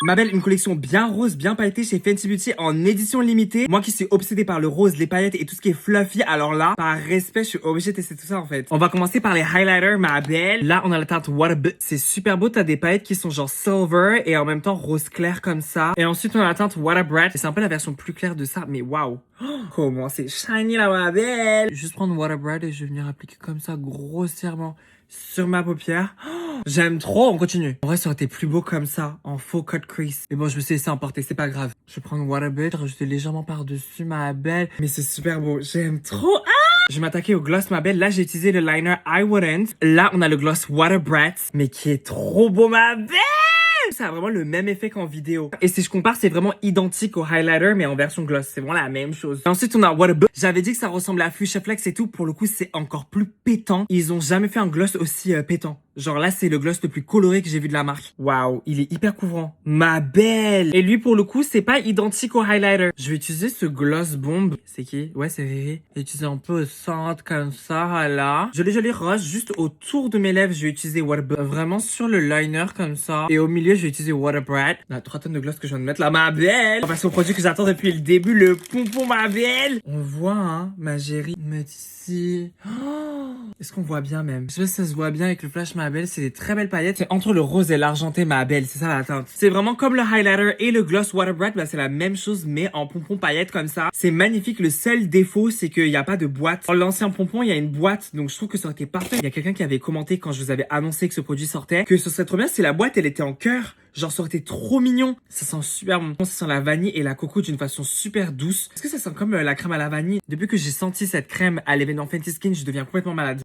Ma belle, une collection bien rose, bien pailletée chez Fenty Beauty en édition limitée. Moi qui suis obsédée par le rose, les paillettes et tout ce qui est fluffy, alors là, par respect, je suis obligée de tester tout ça en fait. On va commencer par les highlighters, ma belle. Là, on a la teinte Water. C'est super beau, t'as des paillettes qui sont genre silver et en même temps rose clair comme ça. Et ensuite, on a la teinte Water Bread. C'est un peu la version plus claire de ça, mais waouh. Comment c'est shiny là, ma belle. Juste prendre Water Bread et je vais venir appliquer comme ça grossièrement sur ma paupière. J'aime trop, on continue. En vrai, ça aurait été plus beau comme ça, en faux cut crease. Mais bon, je me suis laissé emporter, c'est pas grave. Je vais prendre Waterbed, rajouter légèrement par-dessus, ma belle. Mais c'est super beau, j'aime trop. Ah! Je vais m'attaquer au gloss, ma belle. Là, j'ai utilisé le liner I Wouldn't. Là, on a le gloss Water Brat, mais qui est trop beau, ma belle. Ça a vraiment le même effet qu'en vidéo. Et si je compare, c'est vraiment identique au highlighter, mais en version gloss. C'est vraiment la même chose. Et ensuite, on a Water. J'avais dit que ça ressemble à Fuchsia Flex et tout. Pour le coup, c'est encore plus pétant. Ils ont jamais fait un gloss aussi pétant. Genre là, c'est le gloss le plus coloré que j'ai vu de la marque. Waouh, il est hyper couvrant. Ma belle. Et lui, pour le coup, c'est pas identique au highlighter. Je vais utiliser ce gloss bomb. C'est qui? Ouais, c'est Riri. J'ai utilisé un peu au centre comme ça, là. Joli rose. Juste autour de mes lèvres, je vais utiliser Water. Vraiment sur le liner comme ça. Et au milieu, je vais utiliser Water Brat. La 3 tonnes de gloss que je viens de mettre là, ma belle. On va passer au produit que j'attends depuis le début, le pompon, ma belle. On voit, hein, ma gérie. Mettre ici. Oh, est-ce qu'on voit bien même? Je sais pas si ça se voit bien avec le flash, ma belle. C'est des très belles paillettes. C'est entre le rose et l'argenté, ma belle. C'est ça la teinte. C'est vraiment comme le highlighter et le gloss Water Brat. Bah, c'est la même chose, mais en pompon paillettes comme ça. C'est magnifique. Le seul défaut, c'est qu'il n'y a pas de boîte. Dans l'ancien pompon, il y a une boîte. Donc, je trouve que ça aurait été parfait. Il y a quelqu'un qui avait commenté quand je vous avais annoncé que ce produit sortait, que ce serait trop bien si la boîte, elle était en cœur. Genre, ça aurait été trop mignon. Ça sent super bon. Ça sent la vanille et la coco d'une façon super douce. Est-ce que ça sent comme la crème à la vanille? Depuis que j'ai senti cette crème à l'événement Fenty Skin, je deviens complètement malade.